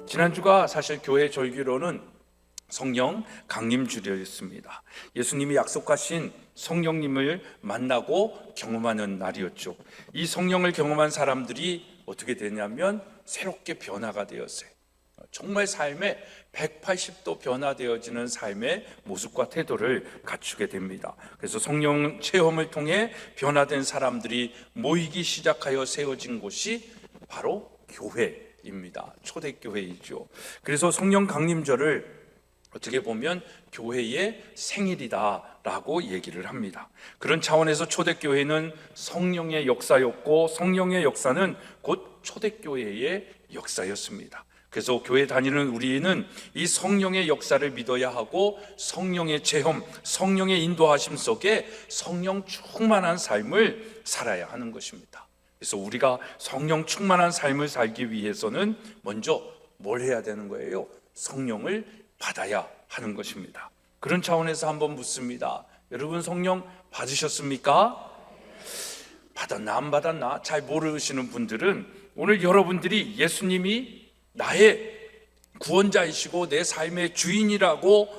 지난주가 사실 교회 절기로는 성령 강림주일이었습니다. 예수님이 약속하신 성령님을 만나고 경험하는 날이었죠. 이 성령을 경험한 사람들이 어떻게 되냐면 새롭게 변화가 되었어요. 정말 삶에 180도 변화되어지는 삶의 모습과 태도를 갖추게 됩니다. 그래서 성령 체험을 통해 변화된 사람들이 모이기 시작하여 세워진 곳이 바로 교회입니다. 초대교회이죠. 그래서 성령 강림절을 어떻게 보면 교회의 생일이다라고 얘기를 합니다. 그런 차원에서 초대교회는 성령의 역사였고, 성령의 역사는 곧 초대교회의 역사였습니다. 그래서 교회 다니는 우리는 이 성령의 역사를 믿어야 하고, 성령의 체험, 성령의 인도하심 속에 성령 충만한 삶을 살아야 하는 것입니다. 그래서 우리가 성령 충만한 삶을 살기 위해서는 먼저 뭘 해야 되는 거예요? 성령을 받아야 하는 것입니다. 그런 차원에서 한번 묻습니다. 여러분, 성령 받으셨습니까? 받았나 안 받았나 잘 모르시는 분들은 오늘 여러분들이 예수님이 나의 구원자이시고 내 삶의 주인이라고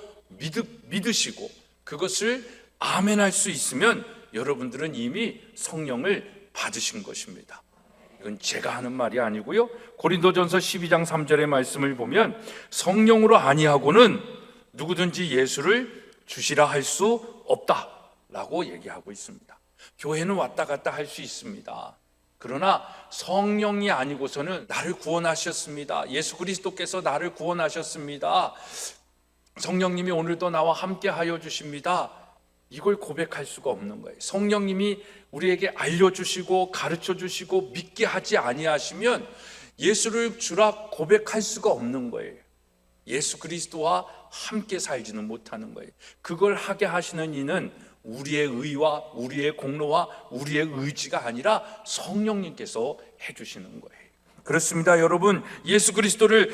믿으시고 그것을 아멘할 수 있으면 여러분들은 이미 성령을 받으신 것입니다. 이건 제가 하는 말이 아니고요, 고린도전서 12장 3절의 말씀을 보면 성령으로 아니하고는 누구든지 예수를 주시라 할 수 없다라고 얘기하고 있습니다. 교회는 왔다 갔다 할 수 있습니다. 그러나 성령이 아니고서는 나를 구원하셨습니다, 예수 그리스도께서 나를 구원하셨습니다, 성령님이 오늘도 나와 함께 하여 주십니다, 이걸 고백할 수가 없는 거예요. 성령님이 우리에게 알려주시고 가르쳐주시고 믿게 하지 아니하시면 예수를 주라 고백할 수가 없는 거예요. 예수 그리스도와 함께 살지는 못하는 거예요. 그걸 하게 하시는 이는 우리의 의와 우리의 공로와 우리의 의지가 아니라 성령님께서 해주시는 거예요. 그렇습니다. 여러분, 예수 그리스도를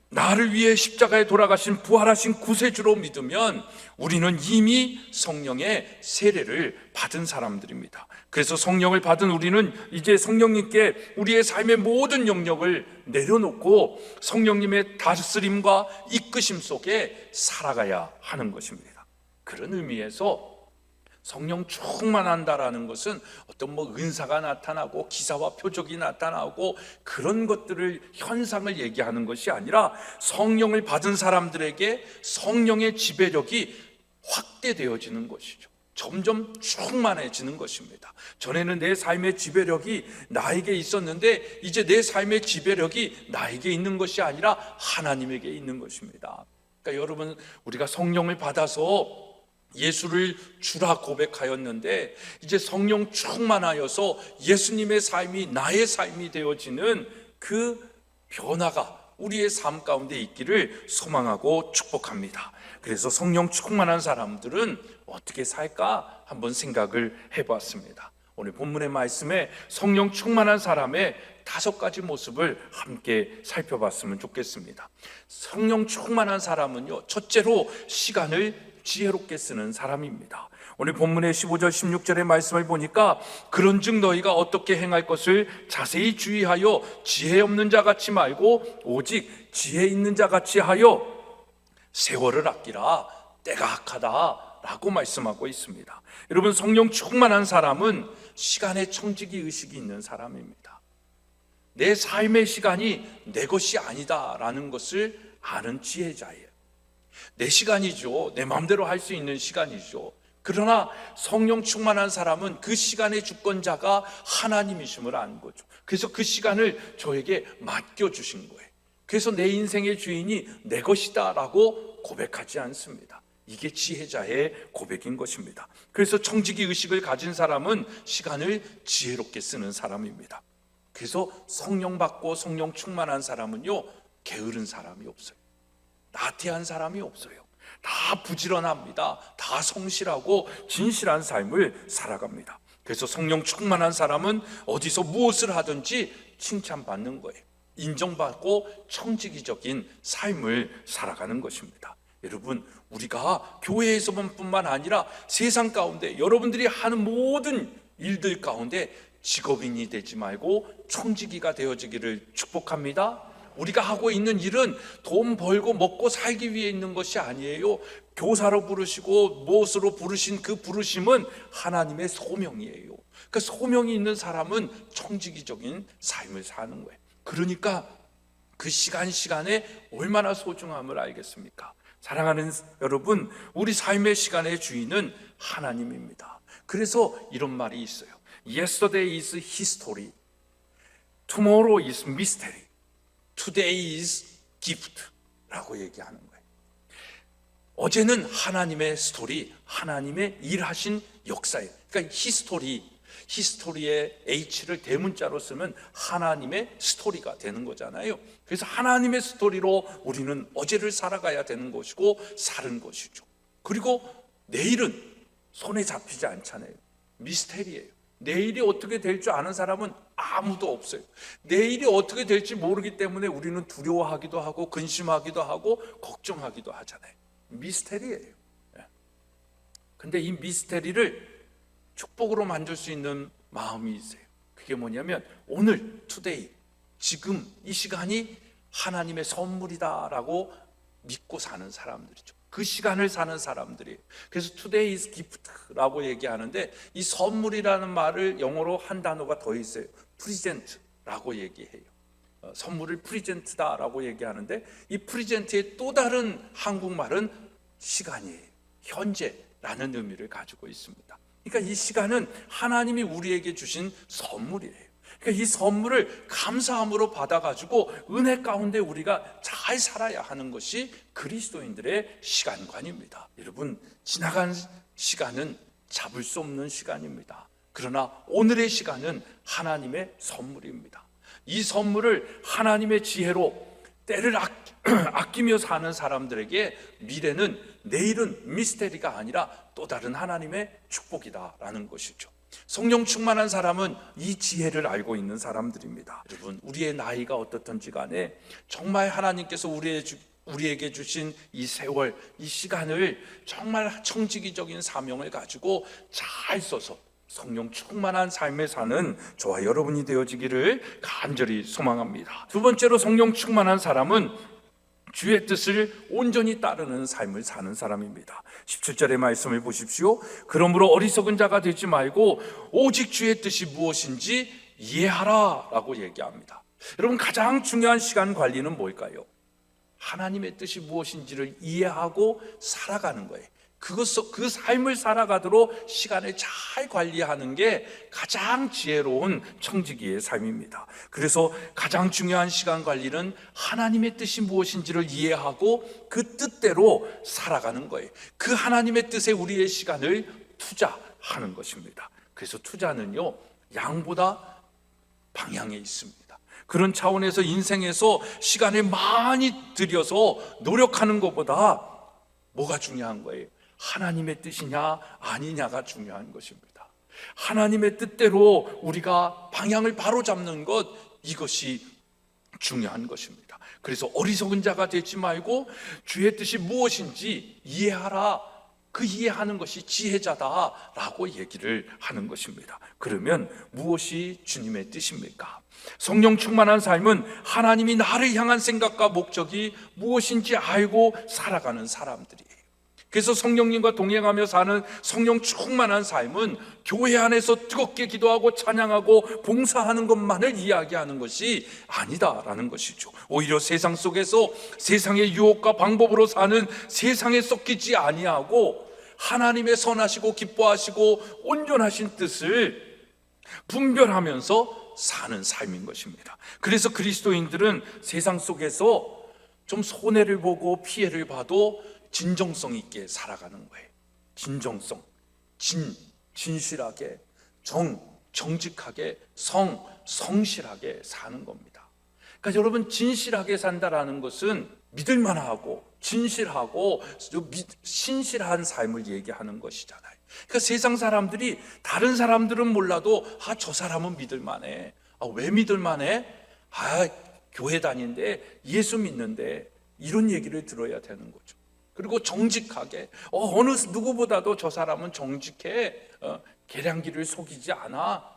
나를 위해 십자가에 돌아가신 부활하신 구세주로 믿으면 우리는 이미 성령의 세례를 받은 사람들입니다. 그래서 성령을 받은 우리는 이제 성령님께 우리의 삶의 모든 영역을 내려놓고 성령님의 다스림과 이끄심 속에 살아가야 하는 것입니다. 그런 의미에서 성령 충만한다라는 것은 어떤 은사가 나타나고 기사와 표적이 나타나고 그런 것들을 현상을 얘기하는 것이 아니라 성령을 받은 사람들에게 성령의 지배력이 확대되어지는 것이죠. 점점 충만해지는 것입니다. 전에는 내 삶의 지배력이 나에게 있었는데 이제 내 삶의 지배력이 나에게 있는 것이 아니라 하나님에게 있는 것입니다. 그러니까 여러분, 우리가 성령을 받아서 예수를 주라 고백하였는데 이제 성령 충만하여서 예수님의 삶이 나의 삶이 되어지는 그 변화가 우리의 삶 가운데 있기를 소망하고 축복합니다. 그래서 성령 충만한 사람들은 어떻게 살까 한번 생각을 해봤습니다. 오늘 본문의 말씀에 성령 충만한 사람의 5가지 모습을 함께 살펴봤으면 좋겠습니다. 성령 충만한 사람은요, 첫째로 시간을 지혜롭게 쓰는 사람입니다. 오늘 본문의 15절 16절의 말씀을 보니까 그런즉 너희가 어떻게 행할 것을 자세히 주의하여 지혜 없는 자같이 말고 오직 지혜 있는 자같이 하여 세월을 아끼라, 때가 악하다 라고 말씀하고 있습니다. 여러분, 성령 충만한 사람은 시간의 청지기 의식이 있는 사람입니다. 내 삶의 시간이 내 것이 아니다라는 것을 아는 지혜자예요. 내 시간이죠. 내 마음대로 할 수 있는 시간이죠. 그러나 성령 충만한 사람은 그 시간의 주권자가 하나님이심을 아는 거죠. 그래서 그 시간을 저에게 맡겨주신 거예요. 그래서 내 인생의 주인이 내 것이다 라고 고백하지 않습니다. 이게 지혜자의 고백인 것입니다. 그래서 청지기 의식을 가진 사람은 시간을 지혜롭게 쓰는 사람입니다. 그래서 성령 받고 성령 충만한 사람은요, 게으른 사람이 없어요. 나태한 사람이 없어요. 다 부지런합니다. 다 성실하고 진실한 삶을 살아갑니다. 그래서 성령 충만한 사람은 어디서 무엇을 하든지 칭찬받는 거예요. 인정받고 청지기적인 삶을 살아가는 것입니다. 여러분, 우리가 교회에서뿐만 아니라 세상 가운데 여러분들이 하는 모든 일들 가운데 직업인이 되지 말고 청지기가 되어지기를 축복합니다. 우리가 하고 있는 일은 돈 벌고 먹고 살기 위해 있는 것이 아니에요. 교사로 부르시고 무엇으로 부르신 그 부르심은 하나님의 소명이에요. 그 소명이 있는 사람은 청지기적인 삶을 사는 거예요. 그러니까 그 시간에 얼마나 소중함을 알겠습니까? 사랑하는 여러분, 우리 삶의 시간의 주인은 하나님입니다. 그래서 이런 말이 있어요. Yesterday is history, tomorrow is mystery, today is gift 라고 얘기하는 거예요. 어제는 하나님의 스토리, 하나님의 일하신 역사예요. 그러니까 히스토리의 H를 대문자로 쓰면 하나님의 스토리가 되는 거잖아요. 그래서 하나님의 스토리로 우리는 어제를 살아가야 되는 것이고 사는 것이죠. 그리고 내일은 손에 잡히지 않잖아요. 미스테리예요. 내일이 어떻게 될 줄 아는 사람은 아무도 없어요. 내일이 어떻게 될지 모르기 때문에 우리는 두려워하기도 하고 근심하기도 하고 걱정하기도 하잖아요. 미스테리예요. 근데 이 미스테리를 축복으로 만들 수 있는 마음이 있어요. 그게 뭐냐면 오늘, 투데이, 지금 이 시간이 하나님의 선물이다라고 믿고 사는 사람들이죠. 그 시간을 사는 사람들이에요. 그래서 today is gift라고 얘기하는데 이 선물이라는 말을 영어로 한 단어가 더 있어요. present라고 얘기해요. 선물을 프리젠트다라고 얘기하는데 이 프리젠트의 또 다른 한국말은 시간이에요. 현재라는 의미를 가지고 있습니다. 그러니까 이 시간은 하나님이 우리에게 주신 선물이에요. 그러니까 이 선물을 감사함으로 받아가지고 은혜 가운데 우리가 잘 살아야 하는 것이 그리스도인들의 시간관입니다. 여러분, 지나간 시간은 잡을 수 없는 시간입니다. 그러나 오늘의 시간은 하나님의 선물입니다. 이 선물을 하나님의 지혜로 때를 아끼며 사는 사람들에게 미래는, 내일은 미스테리가 아니라 또 다른 하나님의 축복이다라는 것이죠. 성령 충만한 사람은 이 지혜를 알고 있는 사람들입니다. 여러분, 우리의 나이가 어떻든지 간에 정말 하나님께서 우리에게 주신 이 세월, 이 시간을 정말 청지기적인 사명을 가지고 잘 써서 성령 충만한 삶에 사는 저와 여러분이 되어지기를 간절히 소망합니다. 두 번째로, 성령 충만한 사람은 주의 뜻을 온전히 따르는 삶을 사는 사람입니다. 17절의 말씀을 보십시오. 그러므로 어리석은 자가 되지 말고 오직 주의 뜻이 무엇인지 이해하라 라고 얘기합니다. 여러분, 가장 중요한 시간 관리는 뭘까요? 하나님의 뜻이 무엇인지를 이해하고 살아가는 거예요. 그 삶을 살아가도록 시간을 잘 관리하는 게 가장 지혜로운 청지기의 삶입니다. 그래서 가장 중요한 시간 관리는 하나님의 뜻이 무엇인지를 이해하고 그 뜻대로 살아가는 거예요. 그 하나님의 뜻에 우리의 시간을 투자하는 것입니다. 그래서 투자는요, 양보다 방향에 있습니다. 그런 차원에서 인생에서 시간을 많이 들여서 노력하는 것보다 뭐가 중요한 거예요? 하나님의 뜻이냐 아니냐가 중요한 것입니다. 하나님의 뜻대로 우리가 방향을 바로 잡는 것, 이것이 중요한 것입니다. 그래서 어리석은 자가 되지 말고 주의 뜻이 무엇인지 이해하라. 그 이해하는 것이 지혜자다라고 얘기를 하는 것입니다. 그러면 무엇이 주님의 뜻입니까? 성령 충만한 삶은 하나님이 나를 향한 생각과 목적이 무엇인지 알고 살아가는 사람들이에요. 그래서 성령님과 동행하며 사는 성령 충만한 삶은 교회 안에서 뜨겁게 기도하고 찬양하고 봉사하는 것만을 이야기하는 것이 아니다라는 것이죠. 오히려 세상 속에서 세상의 유혹과 방법으로 사는 세상에 섞이지 아니하고 하나님의 선하시고 기뻐하시고 온전하신 뜻을 분별하면서 사는 삶인 것입니다. 그래서 그리스도인들은 세상 속에서 좀 손해를 보고 피해를 봐도 진정성 있게 살아가는 거예요. 진정성, 진실하게, 정직하게, 성실하게 사는 겁니다. 그러니까 여러분, 진실하게 산다라는 것은 믿을만하고 진실하고 신실한 삶을 얘기하는 것이잖아요. 그러니까 세상 사람들이, 다른 사람들은 몰라도 저 사람은 믿을만해. 왜 믿을만해? 교회 다니는데, 예수 믿는데, 이런 얘기를 들어야 되는 거죠. 그리고 정직하게, 어느 누구보다도 저 사람은 정직해, 계량기를 속이지 않아,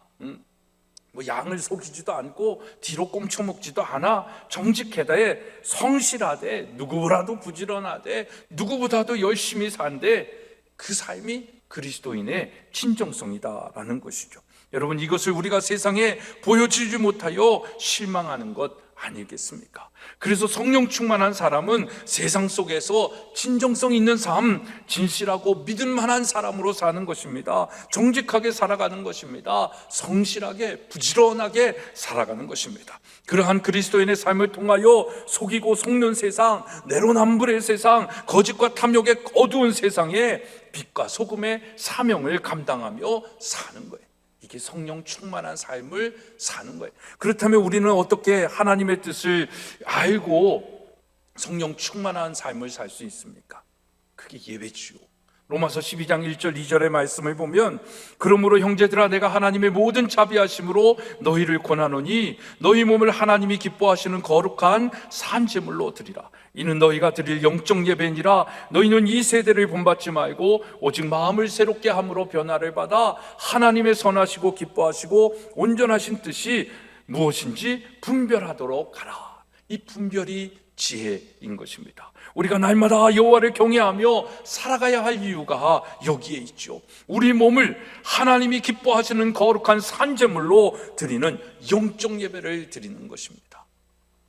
뭐 양을 속이지도 않고 뒤로 꽁쳐먹지도 않아. 정직하되 성실하되 누구보다도 부지런하되 누구보다도 열심히 산데 그 삶이 그리스도인의 진정성이다라는 것이죠. 여러분, 이것을 우리가 세상에 보여주지 못하여 실망하는 것 아니겠습니까? 그래서 성령 충만한 사람은 세상 속에서 진정성 있는 삶, 진실하고 믿을 만한 사람으로 사는 것입니다. 정직하게 살아가는 것입니다. 성실하게 부지런하게 살아가는 것입니다. 그러한 그리스도인의 삶을 통하여 속이고 속는 세상, 내로남불의 세상, 거짓과 탐욕의 어두운 세상에 빛과 소금의 사명을 감당하며 사는 거예요. 이게 성령 충만한 삶을 사는 거예요. 그렇다면 우리는 어떻게 하나님의 뜻을 알고 성령 충만한 삶을 살 수 있습니까? 그게 예배지요. 로마서 12장 1절 2절의 말씀을 보면, 그러므로 형제들아 내가 하나님의 모든 자비하심으로 너희를 권하노니 너희 몸을 하나님이 기뻐하시는 거룩한 산제물로 드리라. 이는 너희가 드릴 영적 예배니라. 너희는 이 세대를 본받지 말고 오직 마음을 새롭게 함으로 변화를 받아 하나님의 선하시고 기뻐하시고 온전하신 뜻이 무엇인지 분별하도록 하라. 이 분별이 지혜인 것입니다. 우리가 날마다 여호와를 경외하며 살아가야 할 이유가 여기에 있죠. 우리 몸을 하나님이 기뻐하시는 거룩한 산제물로 드리는 영적 예배를 드리는 것입니다.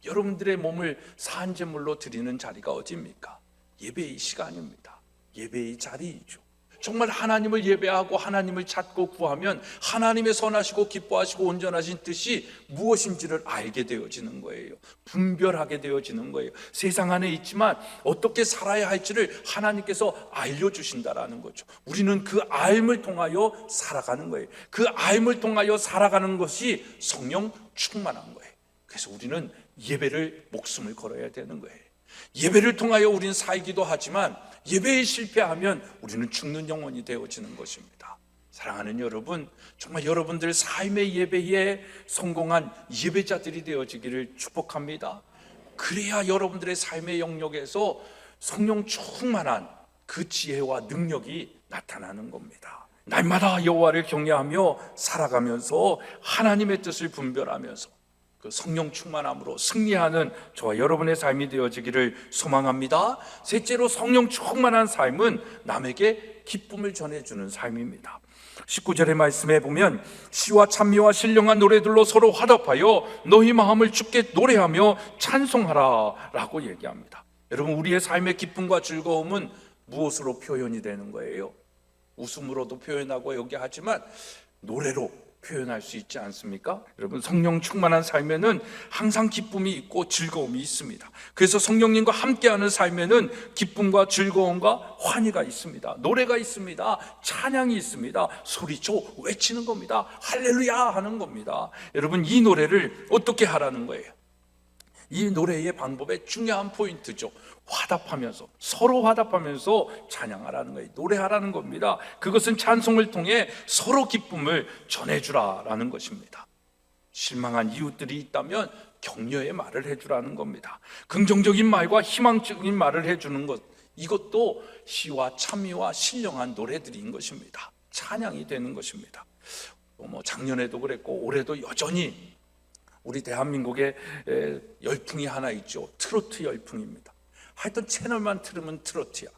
여러분들의 몸을 산제물로 드리는 자리가 어디입니까? 예배의 시간입니다. 예배의 자리이죠. 정말 하나님을 예배하고 하나님을 찾고 구하면 하나님의 선하시고 기뻐하시고 온전하신 뜻이 무엇인지를 알게 되어지는 거예요. 분별하게 되어지는 거예요. 세상 안에 있지만 어떻게 살아야 할지를 하나님께서 알려주신다라는 거죠. 우리는 그 알을 통하여 살아가는 거예요. 그 알을 통하여 살아가는 것이 성령 충만한 거예요. 그래서 우리는 예배를 목숨을 걸어야 되는 거예요. 예배를 통하여 우리는 살기도 하지만 예배에 실패하면 우리는 죽는 영혼이 되어지는 것입니다. 사랑하는 여러분, 정말 여러분들 삶의 예배에 성공한 예배자들이 되어지기를 축복합니다. 그래야 여러분들의 삶의 영역에서 성령 충만한 그 지혜와 능력이 나타나는 겁니다. 날마다 여호와를 경외하며 살아가면서 하나님의 뜻을 분별하면서 그 성령 충만함으로 승리하는 저와 여러분의 삶이 되어지기를 소망합니다. 셋째로, 성령 충만한 삶은 남에게 기쁨을 전해주는 삶입니다. 19절의 말씀에 보면 시와 찬미와 신령한 노래들로 서로 화답하여 너희 마음을 주께 노래하며 찬송하라 라고 얘기합니다. 여러분, 우리의 삶의 기쁨과 즐거움은 무엇으로 표현이 되는 거예요? 웃음으로도 표현하고 여기 하지만 노래로 표현할 수 있지 않습니까? 여러분, 성령 충만한 삶에는 항상 기쁨이 있고 즐거움이 있습니다. 그래서 성령님과 함께하는 삶에는 기쁨과 즐거움과 환희가 있습니다. 노래가 있습니다. 찬양이 있습니다. 소리쳐 외치는 겁니다. 할렐루야 하는 겁니다. 여러분, 이 노래를 어떻게 하라는 거예요? 이 노래의 방법의 중요한 포인트죠. 화답하면서, 서로 화답하면서 찬양하라는 거예요. 노래하라는 겁니다. 그것은 찬송을 통해 서로 기쁨을 전해주라라는 것입니다. 실망한 이웃들이 있다면 격려의 말을 해주라는 겁니다. 긍정적인 말과 희망적인 말을 해주는 것, 이것도 시와 찬미와 신령한 노래들인 것입니다. 찬양이 되는 것입니다. 작년에도 그랬고 올해도 여전히 우리 대한민국에 열풍이 하나 있죠. 트로트 열풍입니다. 하여튼 채널만 틀으면 트로트야.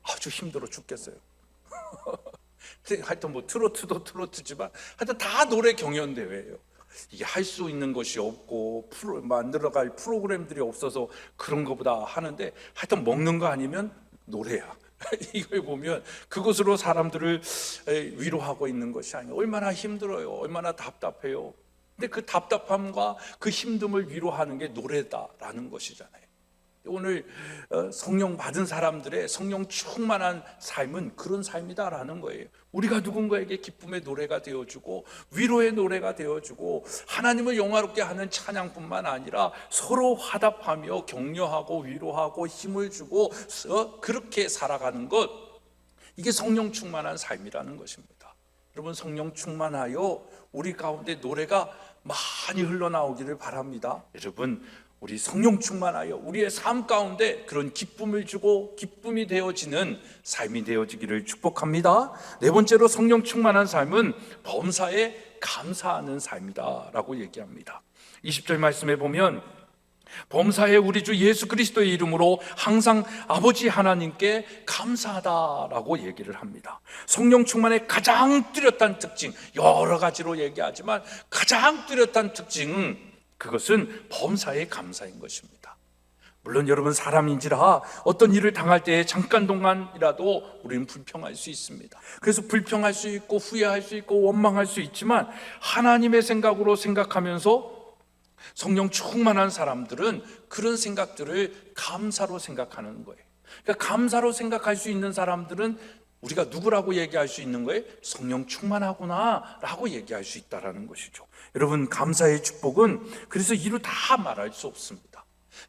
아주 힘들어 죽겠어요. 하여튼 뭐 트로트도 트로트지만 하여튼 다 노래 경연대회예요. 이게 할 수 있는 것이 없고 만들어갈 프로그램들이 없어서 그런 것보다 하는데, 하여튼 먹는 거 아니면 노래야. 이걸 보면 그것으로 사람들을 위로하고 있는 것이 아니에요. 얼마나 힘들어요. 얼마나 답답해요. 근데 그 답답함과 그 힘듦을 위로하는 게 노래다라는 것이잖아요. 오늘 성령 받은 사람들의 성령 충만한 삶은 그런 삶이다라는 거예요. 우리가 누군가에게 기쁨의 노래가 되어주고 위로의 노래가 되어주고 하나님을 영화롭게 하는 찬양뿐만 아니라 서로 화답하며 격려하고 위로하고 힘을 주고 그렇게 살아가는 것, 이게 성령 충만한 삶이라는 것입니다. 여러분, 성령 충만하여 우리 가운데 노래가 많이 흘러나오기를 바랍니다. 여러분, 우리 성령 충만하여 우리의 삶 가운데 그런 기쁨을 주고 기쁨이 되어지는 삶이 되어지기를 축복합니다. 네 번째로, 성령 충만한 삶은 범사에 감사하는 삶이다라고 얘기합니다. 20절 말씀에 보면 범사에 우리 주 예수 그리스도의 이름으로 항상 아버지 하나님께 감사하다라고 얘기를 합니다. 성령 충만의 가장 뚜렷한 특징, 여러 가지로 얘기하지만 가장 뚜렷한 특징은 그것은 범사의 감사인 것입니다. 물론 여러분, 사람인지라 어떤 일을 당할 때 잠깐 동안이라도 우리는 불평할 수 있습니다. 그래서 불평할 수 있고 후회할 수 있고 원망할 수 있지만 하나님의 생각으로 생각하면서 성령 충만한 사람들은 그런 생각들을 감사로 생각하는 거예요. 그러니까 감사로 생각할 수 있는 사람들은 우리가 누구라고 얘기할 수 있는 거예요? 성령 충만하구나 라고 얘기할 수 있다는 것이죠. 여러분, 감사의 축복은 그래서 이루 다 말할 수 없습니다.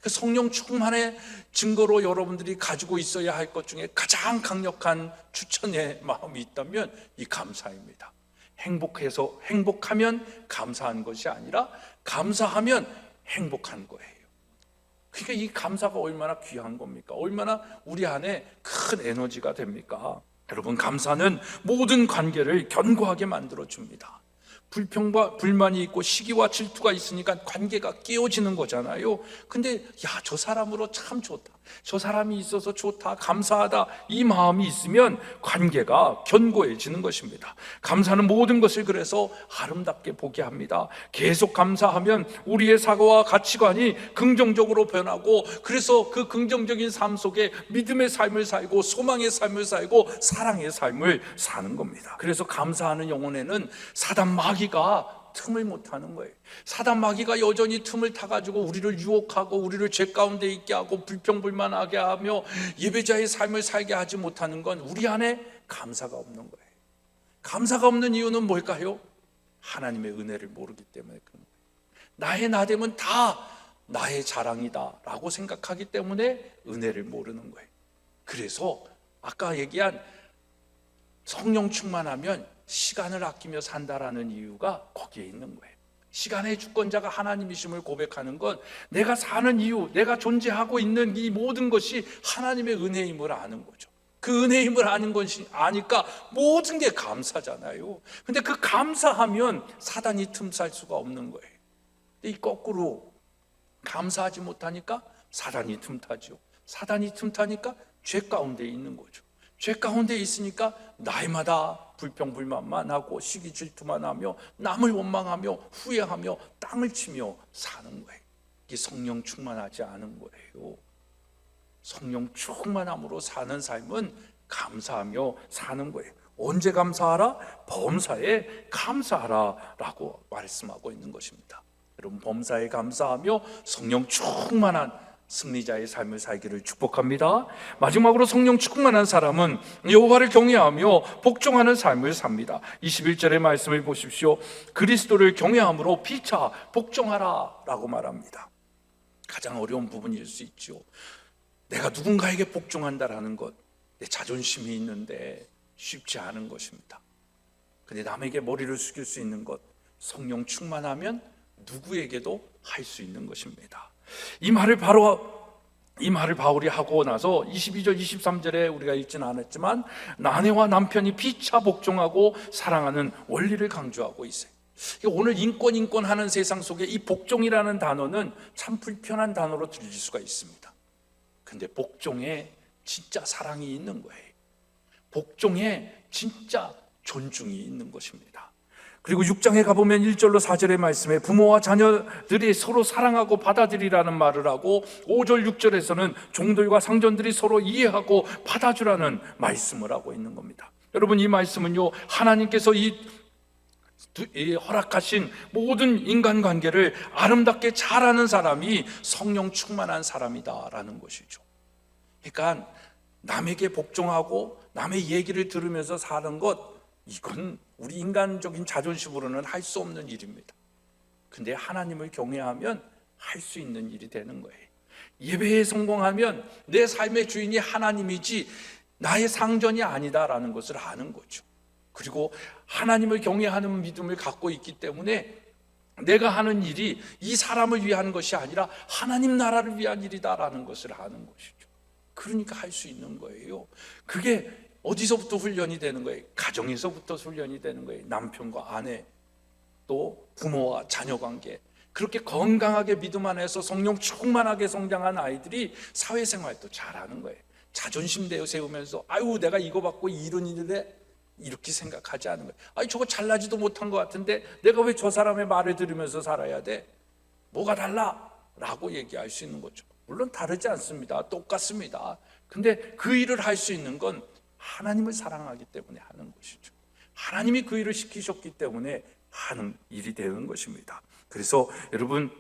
성령 충만의 증거로 여러분들이 가지고 있어야 할 것 중에 가장 강력한 추천의 마음이 있다면 이 감사입니다. 행복하면 감사한 것이 아니라 감사하면 행복한 거예요. 그러니까 이 감사가 얼마나 귀한 겁니까? 얼마나 우리 안에 큰 에너지가 됩니까? 여러분, 감사는 모든 관계를 견고하게 만들어줍니다. 불평과 불만이 있고 시기와 질투가 있으니까 관계가 깨어지는 거잖아요. 근데 저 사람으로 참 좋다, 저 사람이 있어서 좋다, 감사하다, 이 마음이 있으면 관계가 견고해지는 것입니다. 감사는 모든 것을 그래서 아름답게 보게 합니다. 계속 감사하면 우리의 사고와 가치관이 긍정적으로 변하고, 그래서 그 긍정적인 삶 속에 믿음의 삶을 살고 소망의 삶을 살고 사랑의 삶을 사는 겁니다. 그래서 감사하는 영혼에는 사단 마귀가 틈을 못 하는 거예요. 사단 마귀가 여전히 틈을 타가지고 우리를 유혹하고 우리를 죄 가운데 있게 하고 불평불만하게 하며 예배자의 삶을 살게 하지 못하는 건 우리 안에 감사가 없는 거예요. 감사가 없는 이유는 뭘까요? 하나님의 은혜를 모르기 때문에 그런 거예요. 나의 나됨은 다 나의 자랑이다 라고 생각하기 때문에 은혜를 모르는 거예요. 그래서 아까 얘기한 성령 충만하면 시간을 아끼며 산다라는 이유가 거기에 있는 거예요. 시간의 주권자가 하나님이심을 고백하는 건 내가 사는 이유, 내가 존재하고 있는 이 모든 것이 하나님의 은혜임을 아는 거죠. 그 은혜임을 아는 것이 아니까 모든 게 감사잖아요. 근데 그 감사하면 사단이 틈살 수가 없는 거예요. 근데 이 거꾸로 감사하지 못하니까 사단이 틈타죠. 사단이 틈타니까 죄 가운데 있는 거죠. 죄 가운데 있으니까 날마다 불평불만만 하고 시기 질투만 하며 남을 원망하며 후회하며 땅을 치며 사는 거예요. 이게 성령 충만하지 않은 거예요. 성령 충만함으로 사는 삶은 감사하며 사는 거예요. 언제 감사하라? 범사에 감사하라 라고 말씀하고 있는 것입니다. 여러분, 범사에 감사하며 성령 충만한 승리자의 삶을 살기를 축복합니다. 마지막으로 성령 충만한 사람은 여호와를 경외하며 복종하는 삶을 삽니다. 21절의 말씀을 보십시오. 그리스도를 경외함으로 피차 복종하라 라고 말합니다. 가장 어려운 부분일 수 있죠. 내가 누군가에게 복종한다라는 것, 내 자존심이 있는데 쉽지 않은 것입니다. 근데 남에게 머리를 숙일 수 있는 것, 성령 충만하면 누구에게도 할 수 있는 것입니다. 이 말을 바울이 하고 나서 22절 23절에 우리가 읽지는 않았지만 아내와 남편이 피차 복종하고 사랑하는 원리를 강조하고 있어요. 오늘 인권 하는 세상 속에 이 복종이라는 단어는 참 불편한 단어로 들릴 수가 있습니다. 근데 복종에 진짜 사랑이 있는 거예요. 복종에 진짜 존중이 있는 것입니다. 그리고 6장에 가보면 1절로 4절의 말씀에 부모와 자녀들이 서로 사랑하고 받아들이라는 말을 하고 5절 6절에서는 종들과 상전들이 서로 이해하고 받아주라는 말씀을 하고 있는 겁니다. 여러분, 이 말씀은요, 하나님께서 이 허락하신 모든 인간관계를 아름답게 잘하는 사람이 성령 충만한 사람이다라는 것이죠. 그러니까 남에게 복종하고 남의 얘기를 들으면서 사는 것, 이건 우리 인간적인 자존심으로는 할 수 없는 일입니다. 근데 하나님을 경외하면 할 수 있는 일이 되는 거예요. 예배에 성공하면 내 삶의 주인이 하나님이지 나의 상전이 아니다라는 것을 아는 거죠. 그리고 하나님을 경외하는 믿음을 갖고 있기 때문에 내가 하는 일이 이 사람을 위한 것이 아니라 하나님 나라를 위한 일이다라는 것을 아는 것이죠. 그러니까 할 수 있는 거예요. 그게 어디서부터 훈련이 되는 거예요? 가정에서부터 훈련이 되는 거예요. 남편과 아내, 또 부모와 자녀 관계, 그렇게 건강하게 믿음 안에서 성령 충만하게 성장한 아이들이 사회생활도 잘하는 거예요. 자존심 세우면서 아유 내가 이거 받고 이런 일인데 이렇게 생각하지 않은 거예요. 아니 저거 잘나지도 못한 것 같은데 내가 왜 저 사람의 말을 들으면서 살아야 돼? 뭐가 달라? 라고 얘기할 수 있는 거죠. 물론 다르지 않습니다. 똑같습니다. 근데 그 일을 할 수 있는 건 하나님을 사랑하기 때문에 하는 것이죠. 하나님이 그 일을 시키셨기 때문에 하는 일이 되는 것입니다. 그래서 여러분,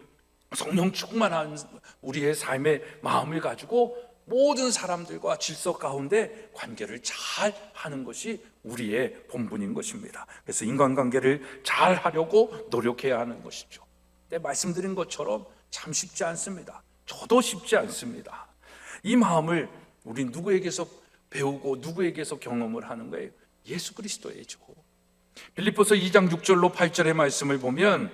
성령 충만한 우리의 삶의 마음을 가지고 모든 사람들과 질서 가운데 관계를 잘 하는 것이 우리의 본분인 것입니다. 그래서 인간관계를 잘 하려고 노력해야 하는 것이죠. 근데 말씀드린 것처럼 참 쉽지 않습니다. 저도 쉽지 않습니다. 이 마음을 우리 누구에게서 배우고 누구에게서 경험을 하는 거예요? 예수 그리스도이죠. 빌립보서 2장 6절로 8절의 말씀을 보면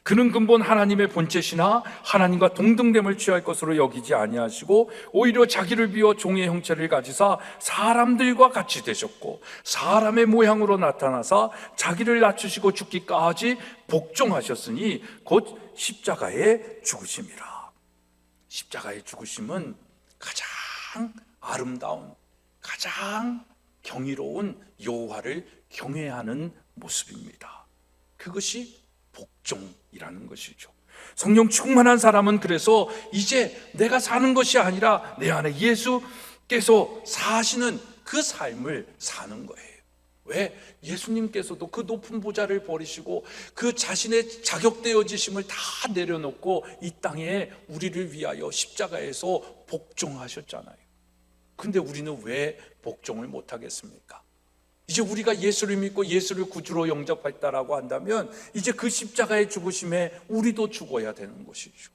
그는 근본 하나님의 본체시나 하나님과 동등됨을 취할 것으로 여기지 아니하시고 오히려 자기를 비워 종의 형체를 가지사 사람들과 같이 되셨고 사람의 모양으로 나타나사 자기를 낮추시고 죽기까지 복종하셨으니 곧 십자가에 죽으심이라. 십자가의 죽으심은 가장 아름다운, 가장 경이로운 여호와를 경외하는 모습입니다. 그것이 복종이라는 것이죠. 성령 충만한 사람은 그래서 이제 내가 사는 것이 아니라 내 안에 예수께서 사시는 그 삶을 사는 거예요. 왜? 예수님께서도 그 높은 보좌를 버리시고 그 자신의 자격되어지심을 다 내려놓고 이 땅에 우리를 위하여 십자가에서 복종하셨잖아요. 근데 우리는 왜 복종을 못하겠습니까? 이제 우리가 예수를 믿고 예수를 구주로 영접했다라고 한다면 이제 그 십자가의 죽으심에 우리도 죽어야 되는 것이죠.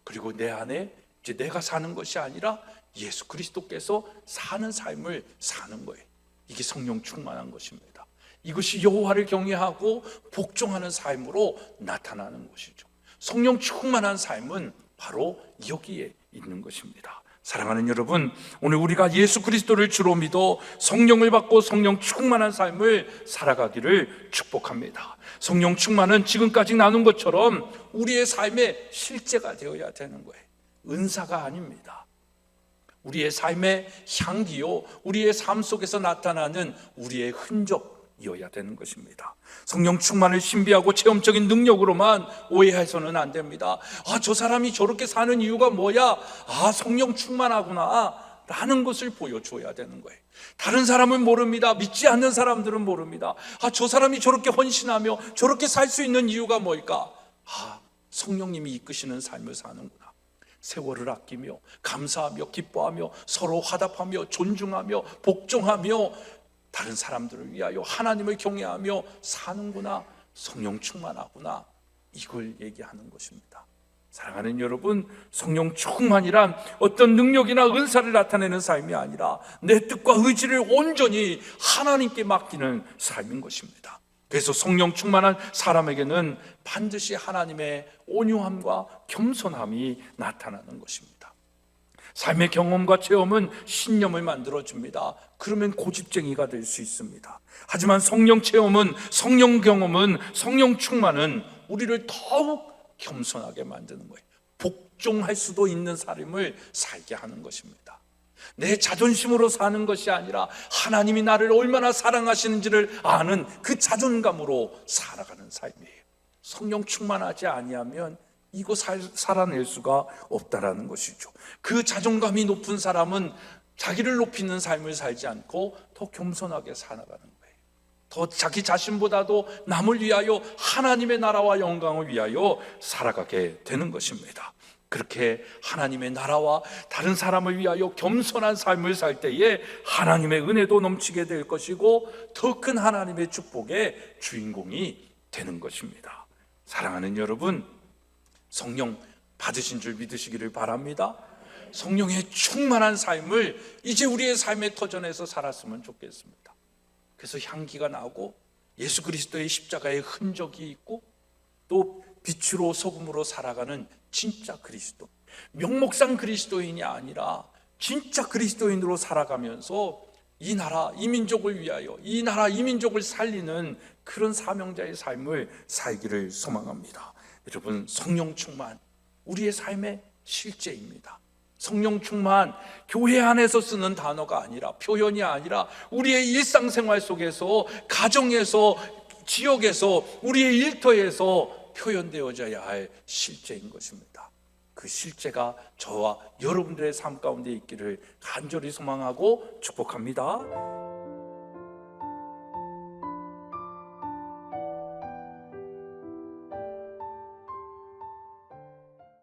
그리고 내 안에 이제 내가 사는 것이 아니라 예수 그리스도께서 사는 삶을 사는 거예요. 이게 성령 충만한 것입니다. 이것이 여호와를 경외하고 복종하는 삶으로 나타나는 것이죠. 성령 충만한 삶은 바로 여기에 있는 것입니다. 사랑하는 여러분, 오늘 우리가 예수 그리스도를 주로 믿어 성령을 받고 성령 충만한 삶을 살아가기를 축복합니다. 성령 충만은 지금까지 나눈 것처럼 우리의 삶의 실제가 되어야 되는 거예요. 은사가 아닙니다. 우리의 삶의 향기요, 우리의 삶 속에서 나타나는 우리의 흔적이어야 되는 것입니다. 성령 충만을 신비하고 체험적인 능력으로만 오해해서는 안 됩니다. 아, 저 사람이 저렇게 사는 이유가 뭐야? 아, 성령 충만하구나 라는 것을 보여줘야 되는 거예요. 다른 사람은 모릅니다. 믿지 않는 사람들은 모릅니다. 아, 저 사람이 저렇게 헌신하며 저렇게 살 수 있는 이유가 뭘까? 아, 성령님이 이끄시는 삶을 사는구나. 세월을 아끼며 감사하며 기뻐하며 서로 화답하며 존중하며 복종하며 다른 사람들을 위하여 하나님을 경외하며 사는구나. 성령 충만하구나. 이걸 얘기하는 것입니다. 사랑하는 여러분, 성령 충만이란 어떤 능력이나 은사를 나타내는 삶이 아니라 내 뜻과 의지를 온전히 하나님께 맡기는 삶인 것입니다. 그래서 성령 충만한 사람에게는 반드시 하나님의 온유함과 겸손함이 나타나는 것입니다. 삶의 경험과 체험은 신념을 만들어줍니다. 그러면 고집쟁이가 될 수 있습니다. 하지만 성령 체험은, 성령 경험은, 성령 충만은 우리를 더욱 겸손하게 만드는 거예요. 복종할 수도 있는 삶을 살게 하는 것입니다. 내 자존심으로 사는 것이 아니라 하나님이 나를 얼마나 사랑하시는지를 아는 그 자존감으로 살아가는 삶이에요. 성령 충만하지 아니하면 이거 살아낼 수가 없다라는 것이죠. 그 자존감이 높은 사람은 자기를 높이는 삶을 살지 않고 더 겸손하게 살아가는 거예요. 더 자기 자신보다도 남을 위하여 하나님의 나라와 영광을 위하여 살아가게 되는 것입니다. 그렇게 하나님의 나라와 다른 사람을 위하여 겸손한 삶을 살 때에 하나님의 은혜도 넘치게 될 것이고 더 큰 하나님의 축복의 주인공이 되는 것입니다. 사랑하는 여러분, 성령 받으신 줄 믿으시기를 바랍니다. 성령의 충만한 삶을 이제 우리의 삶의 터전에서 살았으면 좋겠습니다. 그래서 향기가 나고 예수 그리스도의 십자가의 흔적이 있고 또 빛으로 소금으로 살아가는 진짜 그리스도, 명목상 그리스도인이 아니라 진짜 그리스도인으로 살아가면서 이 나라 이 민족을 위하여 이 나라 이 민족을 살리는 그런 사명자의 삶을 살기를 소망합니다. 여러분, 성령 충만 우리의 삶의 실제입니다. 성령 충만, 교회 안에서 쓰는 단어가 아니라, 표현이 아니라 우리의 일상생활 속에서, 가정에서, 지역에서, 우리의 일터에서 표현되어져야 할 실제인 것입니다. 그 실제가 저와 여러분들의 삶 가운데 있기를 간절히 소망하고 축복합니다.